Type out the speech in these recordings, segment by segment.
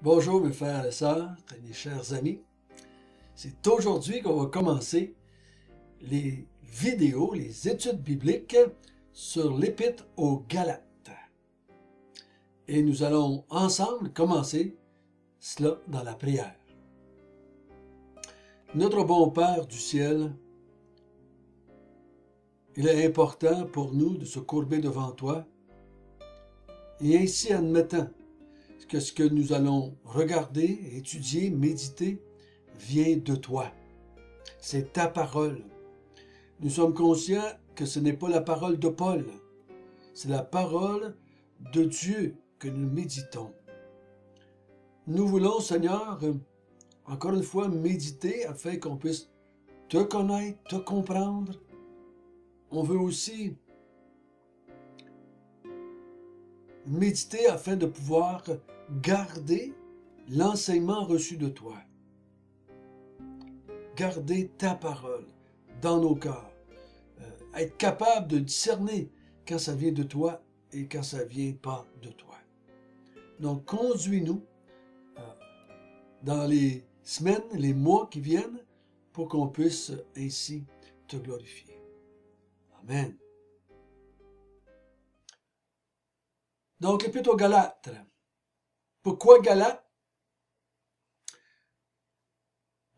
Bonjour mes frères et sœurs, mes chers amis. C'est aujourd'hui qu'on va commencer les vidéos, les études bibliques sur l'Épître aux Galates. Et nous allons ensemble commencer cela dans la prière. Notre bon Père du ciel, il est important pour nous de se courber devant toi et ainsi admettant que ce que nous allons regarder, étudier, méditer, vient de toi. C'est ta parole. Nous sommes conscients que ce n'est pas la parole de Paul. C'est la parole de Dieu que nous méditons. Nous voulons, Seigneur, encore une fois, méditer afin qu'on puisse te connaître, te comprendre. On veut aussi méditer afin de pouvoir garder l'enseignement reçu de toi. Garder ta parole dans nos cœurs. Être capable de discerner quand ça vient de toi et quand ça vient pas de toi. Donc, conduis-nous dans les semaines, les mois qui viennent pour qu'on puisse ainsi te glorifier. Amen. Donc, l'Épître aux Galates. Pourquoi Galates?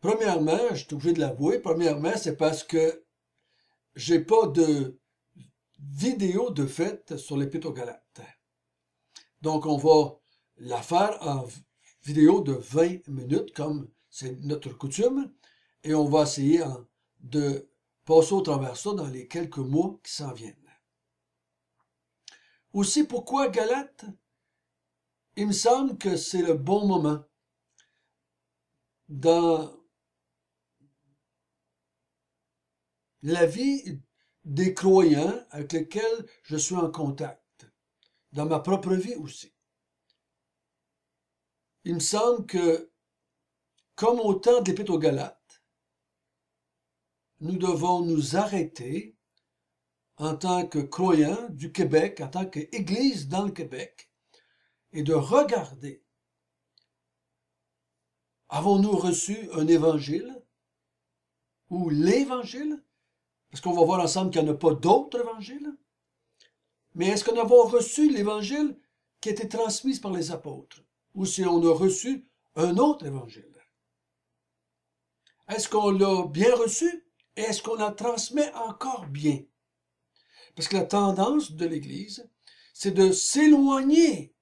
Premièrement, je suis obligé de l'avouer, premièrement, c'est parce que j'ai pas de vidéo de fait sur l'Épître aux Galates. Donc, on va la faire en vidéo de 20 minutes, comme c'est notre coutume, et on va essayer de passer au travers ça dans les quelques mois qui s'en viennent. Aussi, pourquoi Galates? Il me semble que c'est le bon moment dans la vie des croyants avec lesquels je suis en contact, dans ma propre vie aussi. Il me semble que, comme au temps de l'Épître aux Galates, nous devons nous arrêter en tant que croyants du Québec, en tant qu'Église dans le Québec, et de regarder, avons-nous reçu un évangile ou l'Évangile? Parce qu'on va voir ensemble qu'il n'y en a pas d'autres évangiles. Mais est-ce qu'on a reçu l'Évangile qui a été transmis par les apôtres? Ou si on a reçu un autre évangile? Est-ce qu'on l'a bien reçu? Et est-ce qu'on la transmet encore bien? Parce que la tendance de l'Église, c'est de s'éloigner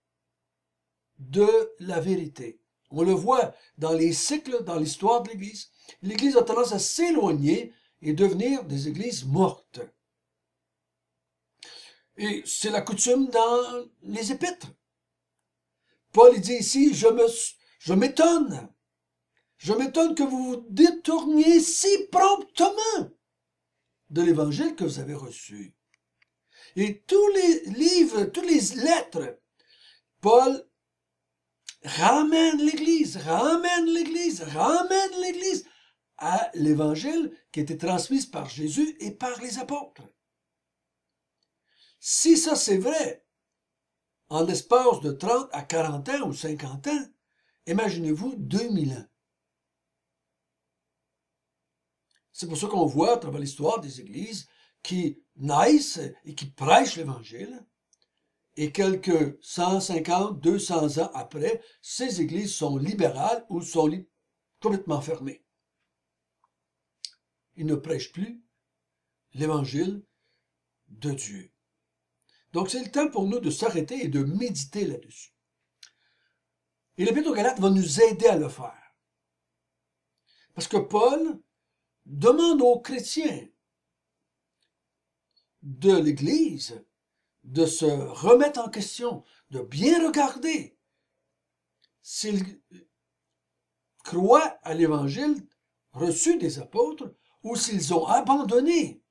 de la vérité. On le voit dans les cycles, dans l'histoire de l'Église. L'Église a tendance à s'éloigner et devenir des églises mortes. Et c'est la coutume dans les épîtres. Paul dit ici, je m'étonne. Je m'étonne que vous vous détourniez si promptement de l'évangile que vous avez reçu. Et tous les livres, toutes les lettres, Paul ramène l'Église à l'évangile qui a été transmis par Jésus et par les apôtres. Si ça c'est vrai, en l'espace de 30 à 40 ans ou 50 ans, imaginez-vous 2000 ans. C'est pour ça qu'on voit à travers l'histoire des églises qui naissent et qui prêchent l'Évangile. Et quelques 150, 200 ans après, ces églises sont libérales ou sont complètement fermées. Ils ne prêchent plus l'Évangile de Dieu. Donc c'est le temps pour nous de s'arrêter et de méditer là-dessus. Et l'Épître aux Galates va nous aider à le faire. Parce que Paul demande aux chrétiens de l'Église de se remettre en question, de bien regarder s'ils croient à l'Évangile reçu des apôtres ou s'ils ont abandonné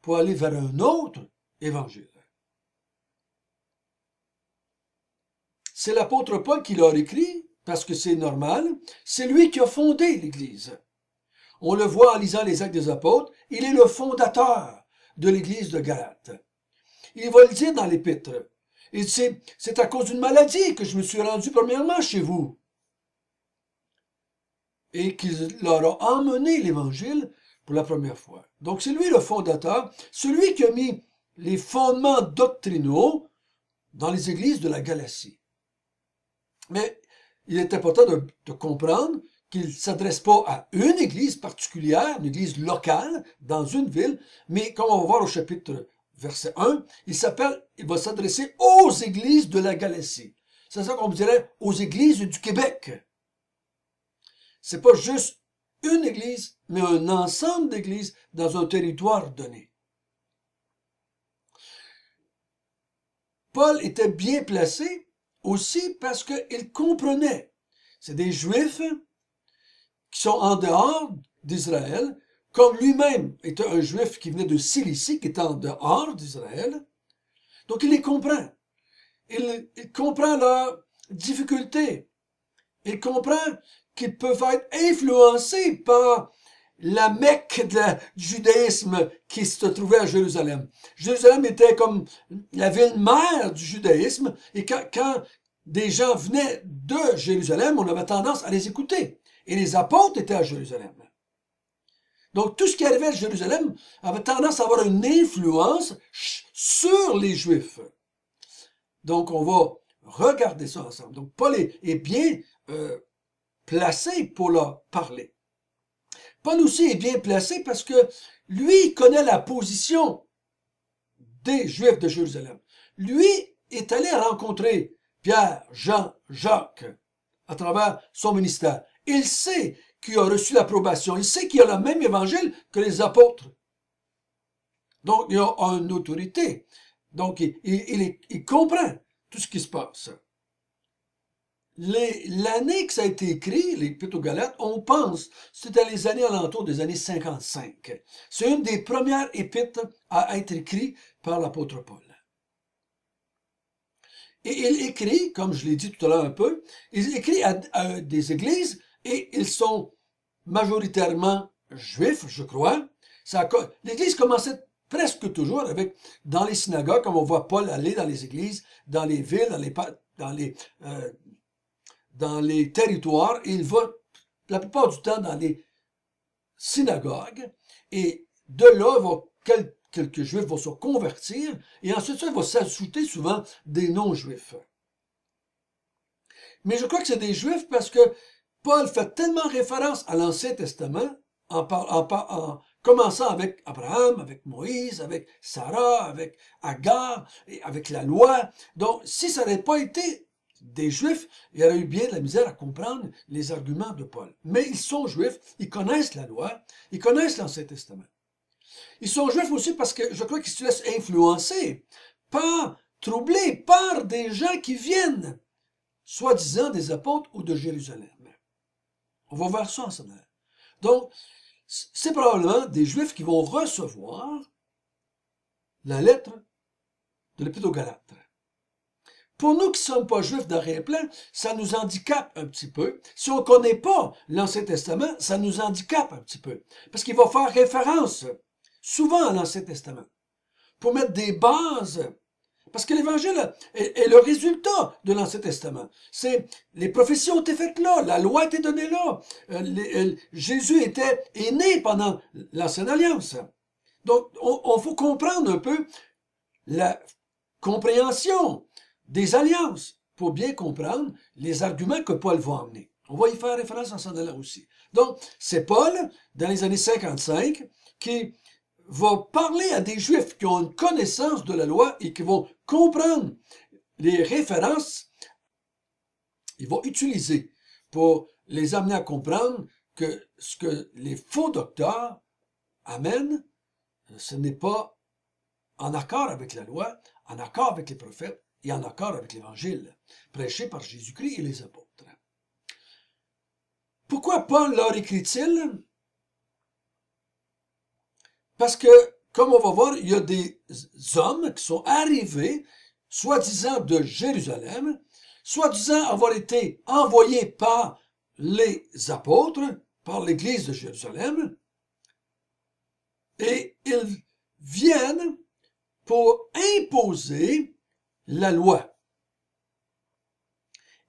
pour aller vers un autre Évangile. C'est l'apôtre Paul qui l'a écrit, parce que c'est normal, c'est lui qui a fondé l'Église. On le voit en lisant les Actes des Apôtres, il est le fondateur de l'Église de Galate. Il va le dire dans l'Épître. Et c'est à cause d'une maladie que je me suis rendu premièrement chez vous. Et qu'il leur a emmené l'Évangile pour la première fois. Donc c'est lui le fondateur, celui qui a mis les fondements doctrinaux dans les églises de la Galatie. Mais il est important de comprendre qu'il ne s'adresse pas à une église particulière, une église locale, dans une ville, mais comme on va voir au chapitre verset 1, il va s'adresser aux églises de la Galatie. C'est ça qu'on dirait aux églises du Québec. C'est pas juste une église, mais un ensemble d'églises dans un territoire donné. Paul était bien placé aussi parce qu'il comprenait. C'est des Juifs qui sont en dehors d'Israël, comme lui-même était un Juif qui venait de Cilicie, qui était en dehors d'Israël. Donc il les comprend. Il comprend leurs difficultés. Il comprend qu'ils peuvent être influencés par la Mecque du judaïsme qui se trouvait à Jérusalem. Jérusalem était comme la ville mère du judaïsme, et quand des gens venaient de Jérusalem, on avait tendance à les écouter. Et les apôtres étaient à Jérusalem. Donc tout ce qui arrivait à Jérusalem avait tendance à avoir une influence sur les Juifs. Donc on va regarder ça ensemble. Donc Paul est bien placé pour leur parler. Paul aussi est bien placé parce que lui connaît la position des Juifs de Jérusalem. Lui est allé rencontrer Pierre, Jean, Jacques à travers son ministère. Il sait qu'il a reçu l'approbation. Il sait qu'il a le même évangile que les apôtres. Donc, il a une autorité. Donc, il comprend tout ce qui se passe. L'année que ça a été écrit, l'Épître aux Galates, on pense, c'était les années alentours des années 55. C'est une des premières épîtres à être écrite par l'apôtre Paul. Et il écrit, comme je l'ai dit tout à l'heure un peu, il écrit à des églises et ils sont majoritairement juifs, je crois. L'église commençait presque toujours dans les synagogues, comme on voit Paul aller dans les églises, dans les villes, dans les territoires, et il va la plupart du temps dans les synagogues, et de là, quelques juifs vont se convertir, et ensuite il va s'ajouter souvent des non-juifs. Mais je crois que c'est des juifs parce que Paul fait tellement référence à l'Ancien Testament, en commençant avec Abraham, avec Moïse, avec Sarah, avec Agar, et avec la loi. Donc, si ça n'avait pas été des Juifs, il y aurait eu bien de la misère à comprendre les arguments de Paul. Mais ils sont Juifs, ils connaissent la loi, ils connaissent l'Ancien Testament. Ils sont Juifs aussi parce que je crois qu'ils se laissent influencer, pas troublés par des gens qui viennent, soi-disant des apôtres ou de Jérusalem. On va voir ça ensemble. Donc, c'est probablement des Juifs qui vont recevoir la lettre de l'Épître aux Galates. Pour nous qui ne sommes pas juifs d'arrière-plan, ça nous handicape un petit peu. Si on ne connaît pas l'Ancien Testament, ça nous handicape un petit peu. Parce qu'il va faire référence souvent à l'Ancien Testament pour mettre des bases. Parce que l'Évangile est le résultat de l'Ancien Testament. Les prophéties ont été faites là, la loi a été donnée là. Jésus est né pendant l'Ancienne Alliance. Donc, on faut comprendre un peu la compréhension des alliances pour bien comprendre les arguments que Paul va emmener. On va y faire référence en s'en allant aussi. Donc, c'est Paul, dans les années 55, qui va parler à des Juifs qui ont une connaissance de la loi et qui vont comprendre les références. Il va utiliser pour les amener à comprendre que ce que les faux docteurs amènent, ce n'est pas en accord avec la loi, en accord avec les prophètes et en accord avec l'Évangile, prêché par Jésus-Christ et les apôtres. Pourquoi Paul leur écrit-il? Parce que, comme on va voir, il y a des hommes qui sont arrivés, soi-disant de Jérusalem, soi-disant avoir été envoyés par les apôtres, par l'Église de Jérusalem, et ils viennent pour imposer la loi.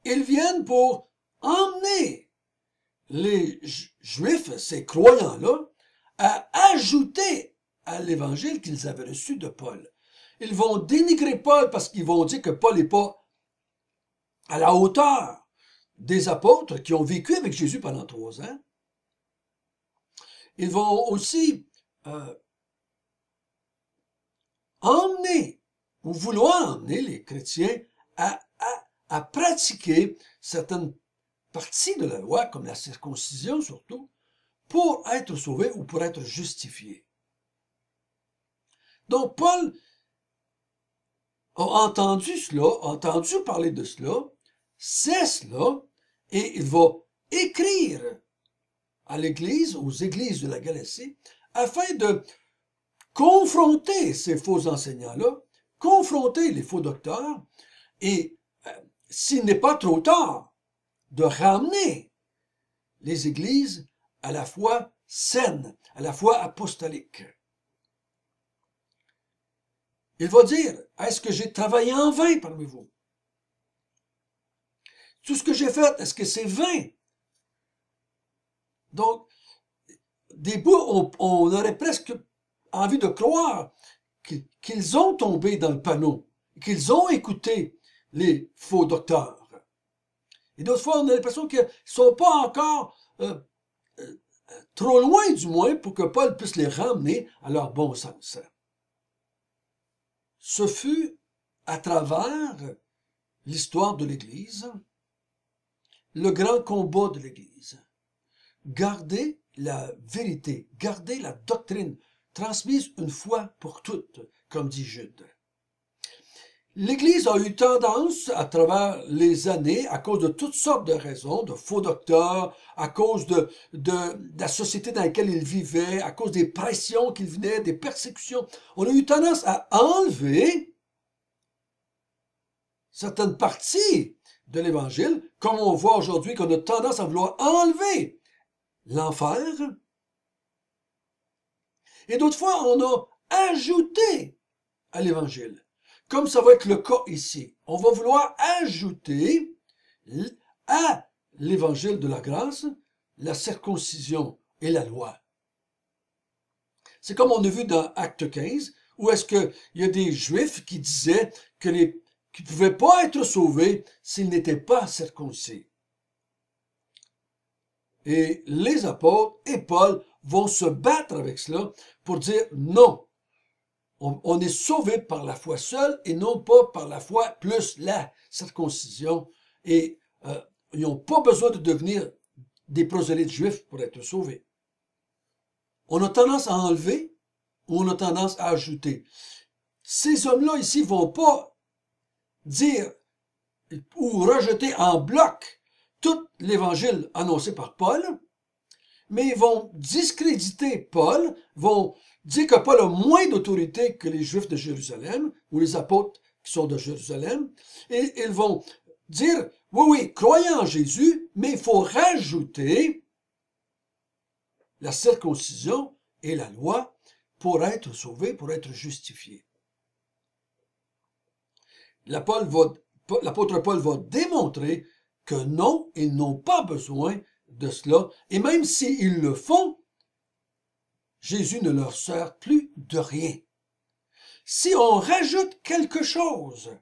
Ils viennent pour emmener les Juifs, ces croyants-là, à ajouter à l'évangile qu'ils avaient reçu de Paul. Ils vont dénigrer Paul parce qu'ils vont dire que Paul n'est pas à la hauteur des apôtres qui ont vécu avec Jésus pendant 3 ans. Ils vont aussi emmener ou vouloir emmener les chrétiens à pratiquer certaines parties de la loi, comme la circoncision surtout, pour être sauvés ou pour être justifiés. Donc Paul a entendu cela, a entendu parler de cela, sait cela, et il va écrire à l'Église, aux églises de la Galatie, afin de confronter ces faux enseignants-là, confronter les faux docteurs, et s'il n'est pas trop tard, de ramener les églises à la foi saine, à la foi apostolique. Il va dire, est-ce que j'ai travaillé en vain parmi vous? Tout ce que j'ai fait, est-ce que c'est vain? Donc, des bouts, on aurait presque envie de croire qu'ils ont tombé dans le panneau, qu'ils ont écouté les faux docteurs. Et d'autres fois, on a l'impression qu'ils ne sont pas encore trop loin, du moins, pour que Paul puisse les ramener à leur bon sens. Ce fut à travers l'histoire de l'Église, le grand combat de l'Église. Garder la vérité, garder la doctrine transmise une fois pour toutes, comme dit Jude. L'Église a eu tendance, à travers les années, à cause de toutes sortes de raisons, de faux docteurs, à cause de la société dans laquelle ils vivaient, à cause des pressions qu'ils venaient, des persécutions, on a eu tendance à enlever certaines parties de l'Évangile, comme on voit aujourd'hui qu'on a tendance à vouloir enlever l'enfer. Et d'autres fois, on a ajouté à l'Évangile. Comme ça va être le cas ici. On va vouloir ajouter à l'Évangile de la grâce la circoncision et la loi. C'est comme on a vu dans Acte 15, où est-ce qu'il y a des Juifs qui disaient qu'ils ne pouvaient pas être sauvés s'ils n'étaient pas circoncis. Et les apôtres et Paul vont se battre avec cela pour dire non. On est sauvé par la foi seule et non pas par la foi plus la circoncision. Et ils n'ont pas besoin de devenir des prosélytes juifs pour être sauvés. On a tendance à enlever ou on a tendance à ajouter. Ces hommes-là ici vont pas dire ou rejeter en bloc tout l'évangile annoncé par Paul, mais ils vont discréditer Paul, vont dire que Paul a moins d'autorité que les Juifs de Jérusalem, ou les apôtres qui sont de Jérusalem, et ils vont dire, oui, croyez en Jésus, mais il faut rajouter la circoncision et la loi pour être sauvé, pour être justifié. L'apôtre Paul va démontrer que non, ils n'ont pas besoin de cela, et même s'ils le font, Jésus ne leur sert plus de rien. Si on rajoute quelque chose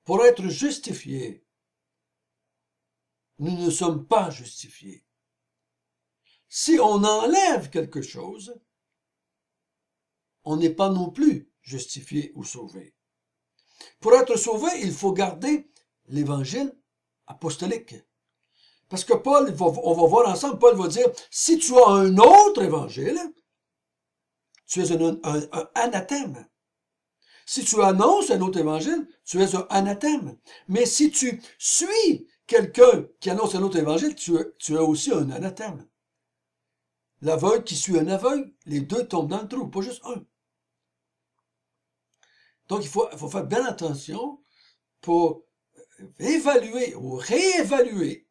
pour être justifié, nous ne sommes pas justifiés. Si on enlève quelque chose, on n'est pas non plus justifié ou sauvé. Pour être sauvé, il faut garder l'évangile apostolique. Parce que Paul, on va voir ensemble, Paul va dire, si tu as un autre évangile, tu es un anathème. Si tu annonces un autre évangile, tu es un anathème. Mais si tu suis quelqu'un qui annonce un autre évangile, tu es aussi un anathème. L'aveugle qui suit un aveugle, les deux tombent dans le trou, pas juste un. Donc il faut faire bien attention pour évaluer ou réévaluer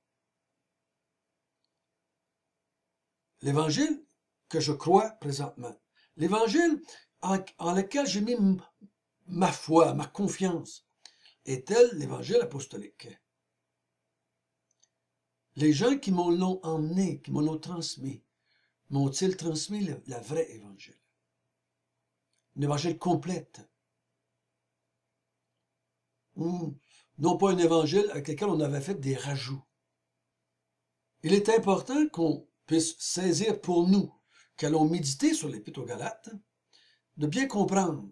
l'évangile que je crois présentement. L'évangile en lequel j'ai mis ma foi, ma confiance est-elle l'Évangile apostolique? Les gens qui m'en l'ont emmené, qui m'en l'ont transmis, m'ont-ils transmis la vraie Évangile? Une Évangile complète. Ou non pas un Évangile avec lequel on avait fait des rajouts. Il est important qu'on puisse saisir pour nous, qu'allons méditer sur l'Épître aux Galates, de bien comprendre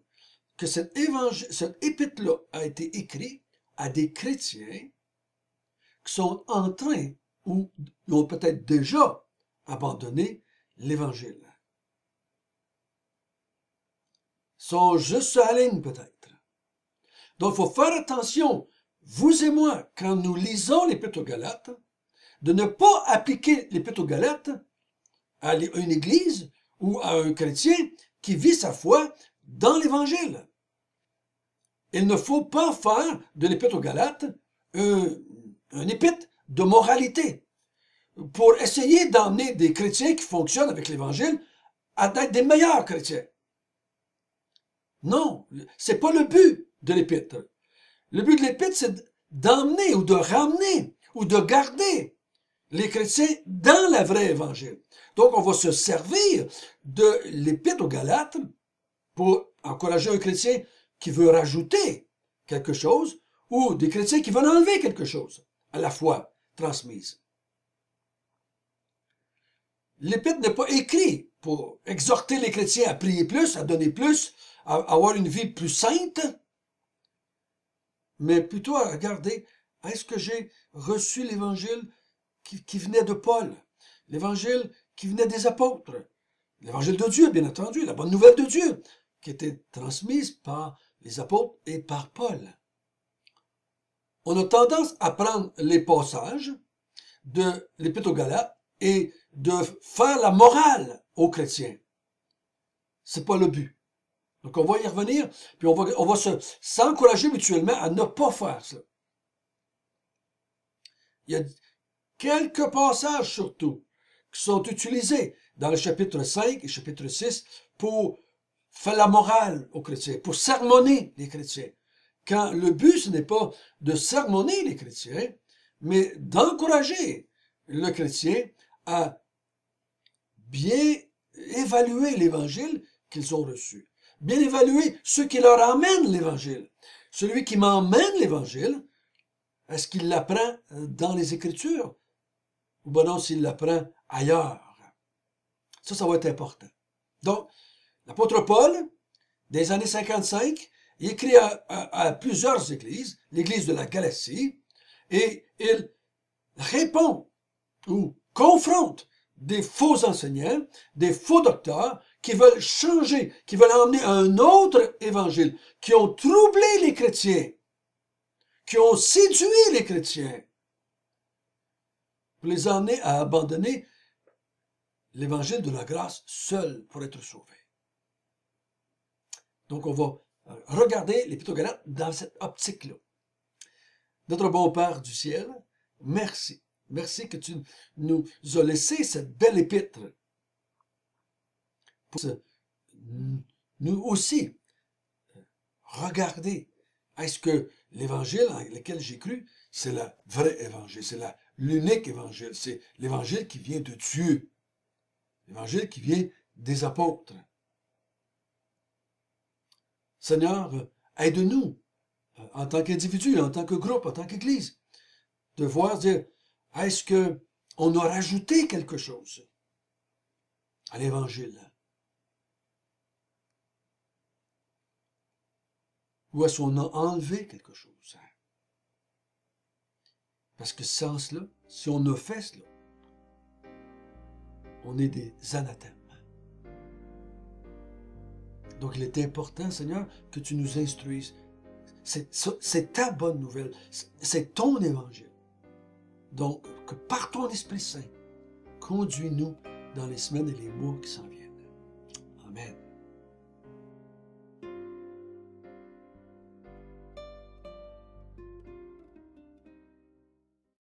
que cette épître-là a été écrite à des chrétiens qui sont en train ou ont peut-être déjà abandonné l'Évangile. Ils sont juste sur la ligne peut-être. Donc il faut faire attention, vous et moi, quand nous lisons l'Épître aux Galates, de ne pas appliquer l'Épître aux Galates à une église ou à un chrétien qui vit sa foi dans l'Évangile. Il ne faut pas faire de l'Épître aux Galates un épître de moralité pour essayer d'emmener des chrétiens qui fonctionnent avec l'Évangile à être des meilleurs chrétiens. Non, c'est pas le but de l'Épître. Le but de l'Épître, c'est d'emmener ou de ramener ou de garder les chrétiens dans la vraie Évangile. Donc, on va se servir de l'Épître aux Galates pour encourager un chrétien qui veut rajouter quelque chose ou des chrétiens qui veulent enlever quelque chose à la foi transmise. L'Épître n'est pas écrit pour exhorter les chrétiens à prier plus, à donner plus, à avoir une vie plus sainte, mais plutôt à regarder, est-ce que j'ai reçu l'Évangile qui venait de Paul, l'Évangile qui venait des apôtres, l'Évangile de Dieu, bien entendu, la bonne nouvelle de Dieu, qui était transmise par les apôtres et par Paul. On a tendance à prendre les passages de l'Épître aux Galates et de faire la morale aux chrétiens. C'est pas le but. Donc on va y revenir, puis on va s'encourager mutuellement à ne pas faire ça. Il y a quelques passages surtout qui sont utilisés dans le chapitre 5 et chapitre 6 pour faire la morale aux chrétiens, pour sermonner les chrétiens. Quand le but, ce n'est pas de sermonner les chrétiens, mais d'encourager le chrétien à bien évaluer l'Évangile qu'ils ont reçu. Bien évaluer ceux qui leur emmènent l'Évangile. Celui qui m'emmène l'Évangile, est-ce qu'il l'apprend dans les Écritures? Ou bien non, s'il l'apprend ailleurs? Ça va être important. Donc, l'apôtre Paul, des années 55, il écrit à plusieurs églises, l'église de la Galatie, et il répond ou confronte des faux enseignants, des faux docteurs qui veulent changer, qui veulent emmener un autre évangile, qui ont troublé les chrétiens, qui ont séduit les chrétiens, pour les emmener à abandonner l'évangile de la grâce seul pour être sauvé. Donc on va regarder l'Épître aux Galates dans cette optique-là. Notre bon Père du ciel, merci. Merci que tu nous as laissé cette belle épître pour nous aussi regarder. Est-ce que l'évangile dans lequel j'ai cru, c'est le vrai évangile, c'est l'unique évangile, c'est l'évangile qui vient de Dieu, l'évangile qui vient des apôtres. Seigneur, aide-nous, en tant qu'individu, en tant que groupe, en tant qu'Église, de voir, dire, est-ce qu'on a rajouté quelque chose à l'Évangile? Ou est-ce qu'on a enlevé quelque chose? Parce que sans cela, si on a fait cela, on est des anathèmes. Donc il est important, Seigneur, que tu nous instruises. C'est ta bonne nouvelle, c'est ton évangile. Donc, que par ton Esprit Saint, conduis-nous dans les semaines et les mois qui s'en viennent. Amen.